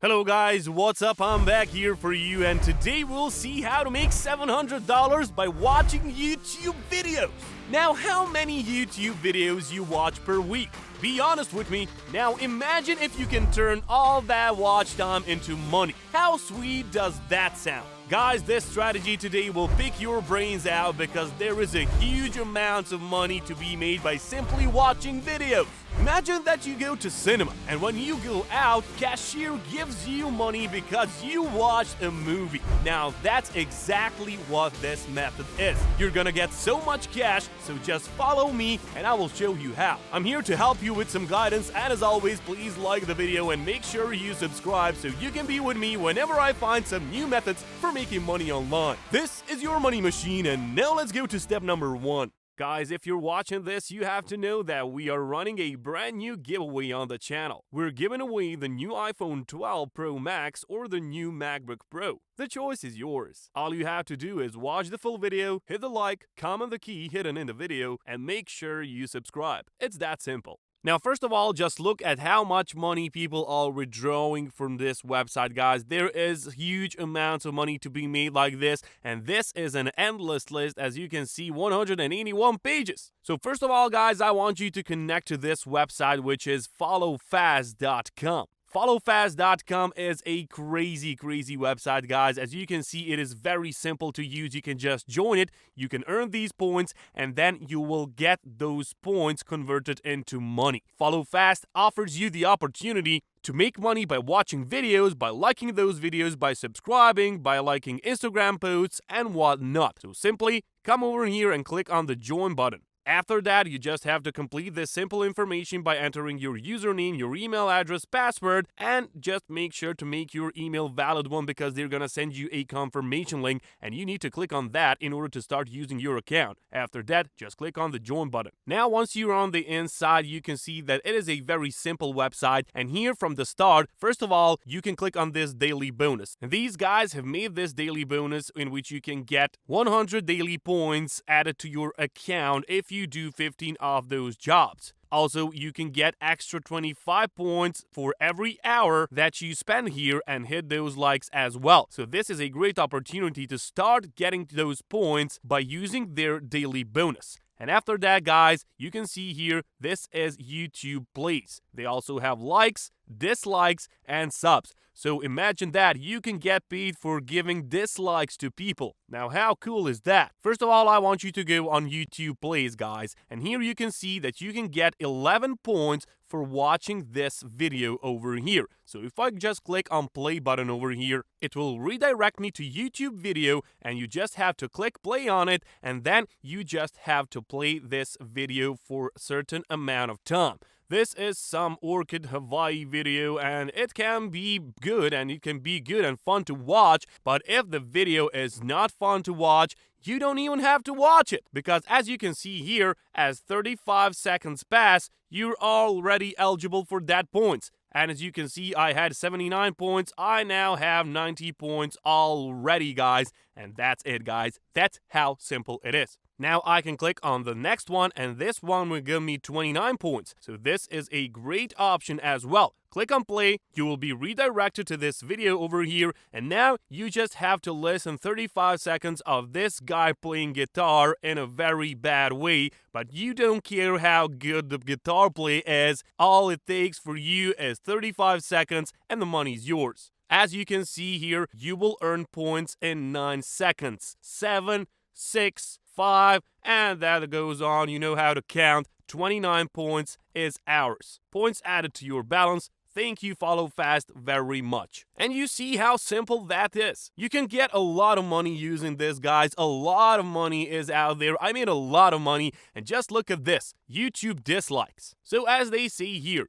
Hello guys, what's up? I'm back here for you, and today we'll see how to make $700 by watching YouTube videos. Now, how many YouTube videos you watch per week? Be honest with me. Now imagine if you can turn all that watch time into money. How sweet does that sound? Guys, this strategy today will pick your brains out because there is a huge amount of money to be made by simply watching videos. Imagine that you go to cinema, and when you go out, cashier gives you money because you watched a movie. Now, that's exactly what this method is. You're gonna get so much cash, so just follow me and I will show you how. I'm here to help you with some guidance, and as always, please like the video and make sure you subscribe so you can be with me whenever I find some new methods for making money online. This is your money machine, and now let's go to step number 1. Guys, if you're watching this, you have to know that we are running a brand new giveaway on the channel. We're giving away the new iPhone 12 Pro Max or the new MacBook Pro. The choice is yours. All you have to do is watch the full video, hit the like, comment the key hidden in the video, and make sure you subscribe. It's that simple. Now, first of all, just look at how much money people are withdrawing from this website, guys. There is huge amounts of money to be made like this, and this is an endless list, as you can see, 181 pages. So first of all, guys, I want you to connect to this website, which is followfast.com. Followfast.com is a crazy website, guys. As you can see, it is very simple to use. You can just join it, you can earn these points, and then you will get those points converted into money. FollowFast offers you the opportunity to make money by watching videos, by liking those videos, by subscribing, by liking Instagram posts, and whatnot. So simply come over here and click on the join button. After that, you just have to complete this simple information by entering your username, your email address, password, and just make sure to make your email valid one because they're gonna send you a confirmation link and you need to click on that in order to start using your account. After that, just click on the join button. Now, once you're on the inside, you can see that it is a very simple website, and here from the start, first of all, you can click on this daily bonus. And these guys have made this daily bonus in which you can get 100 daily points added to your account if you do 15 of those jobs. Also, you can get extra 25 points for every hour that you spend here and hit those likes as well. So this is a great opportunity to start getting those points by using their daily bonus. And after that, guys, you can see here, this is YouTube Plays. They also have likes, dislikes, and subs. So imagine that you can get paid for giving dislikes to people. Now, how cool is that? First of all, I want you to go on YouTube Plays, guys. And here you can see that you can get 11 points for watching this video over here. So if I just click on play button over here, it will redirect me to YouTube video, and you just have to click play on it, and then you just have to play this video for a certain amount of time. This is some Orchid Hawaii video, and it can be good and fun to watch, but if the video is not fun to watch, you don't even have to watch it, because as you can see here, as 35 seconds pass, you're already eligible for that points. And as you can see, I had 79 points. I now have 90 points already, guys. And that's it, guys. That's how simple it is. Now I can click on the next one, and this one will give me 29 points. So this is a great option as well. Click on play, you will be redirected to this video over here, and now you just have to listen 35 seconds of this guy playing guitar in a very bad way, but you don't care how good the guitar play is. All it takes for you is 35 seconds and the money's yours. As you can see here, you will earn points in 9 seconds. 7, 6, 5, and that goes on. You know how to count. 29 points is ours. Points added to your balance. Thank you, FollowFast, very much. And you see how simple that is. You can get a lot of money using this, guys. A lot of money is out there. I made a lot of money, and just look at this. YouTube dislikes. So as they say here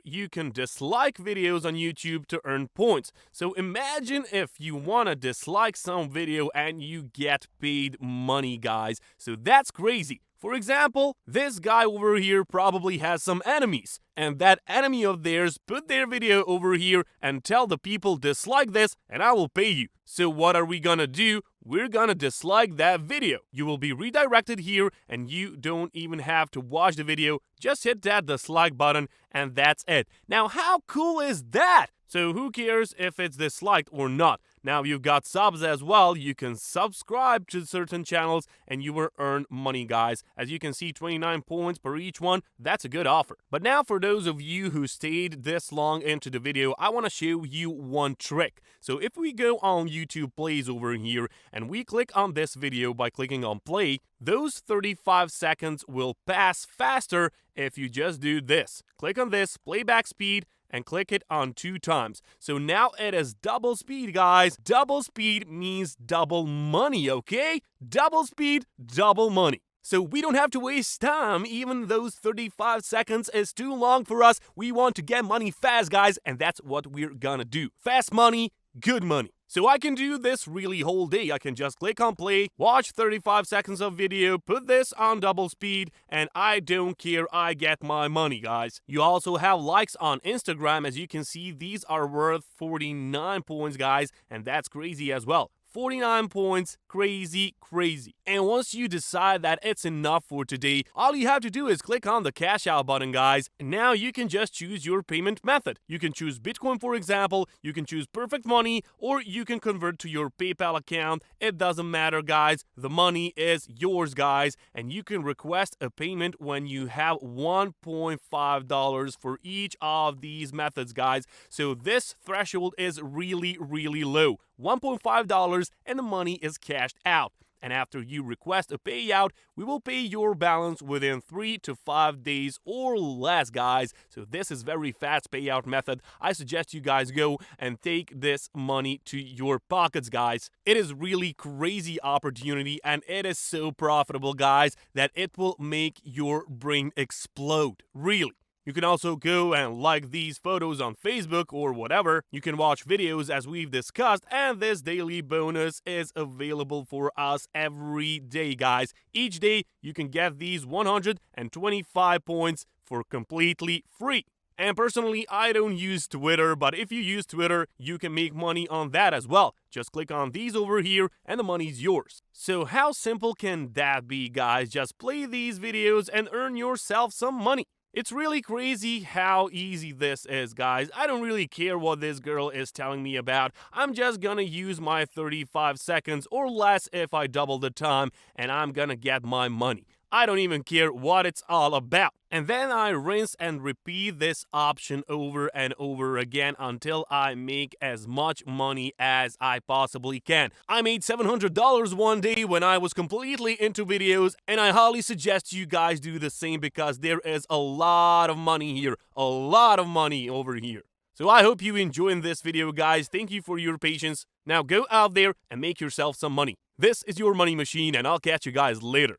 you can dislike videos on YouTube to earn points. So imagine if you want to dislike some video and you get paid money, guys. So that's crazy. For example, this guy over here probably has some enemies, and that enemy of theirs put their video over here and tell the people dislike this and I will pay you. So what are we gonna do? We're gonna dislike that video. You will be redirected here and you don't even have to watch the video. Just hit that dislike button and that's it. Now, how cool is that? So who cares if it's disliked or not? Now you've got subs as well. You can subscribe to certain channels and you will earn money, guys. As you can see, 29 points per each one. That's a good offer. But now for those of you who stayed this long into the video, I want to show you one trick. So if we go on YouTube Plays over here and we click on this video by clicking on play, those 35 seconds will pass faster if you just do this. Click on this, playback speed, and click it on 2 times. So now it is double speed, guys. Double speed means double money, okay? Double speed, double money. So we don't have to waste time, even those 35 seconds is too long for us. We want to get money fast, guys, and that's what we're gonna do. Fast money, good money. So I can do this really whole day. I can just click on play, watch 35 seconds of video, put this on double speed, and I don't care, I get my money, guys. You also have likes on Instagram. As you can see, these are worth 49 points, guys, and that's crazy as well. 49 points, crazy. And once you decide that it's enough for today, all you have to do is click on the cash out button, guys. And now you can just choose your payment method. You can choose Bitcoin, for example, you can choose Perfect Money, or you can convert to your PayPal account. It doesn't matter, guys. The money is yours, guys. And you can request a payment when you have $1.5 for each of these methods, guys. So this threshold is really low. $1.5 and the money is cashed out. And after you request a payout, we will pay your balance within 3 to 5 days or less, guys. So this is very fast payout method. I suggest you guys go and take this money to your pockets, guys. It is really crazy opportunity and it is so profitable, guys, that it will make your brain explode. Really. You can also go and like these photos on Facebook or whatever. You can watch videos as we've discussed, and this daily bonus is available for us every day, guys. Each day, you can get these 125 points for completely free. And personally, I don't use Twitter, but if you use Twitter, you can make money on that as well. Just click on these over here and the money's yours. So how simple can that be, guys? Just play these videos and earn yourself some money. It's really crazy how easy this is, guys. I don't really care what this girl is telling me about. I'm just gonna use my 35 seconds or less if I double the time, and I'm gonna get my money. I don't even care what it's all about. And then I rinse and repeat this option over and over again until I make as much money as I possibly can. I made $700 one day when I was completely into videos, and I highly suggest you guys do the same because there is a lot of money here. A lot of money over here. So I hope you enjoyed this video, guys. Thank you for your patience. Now go out there and make yourself some money. This is your money machine, and I'll catch you guys later.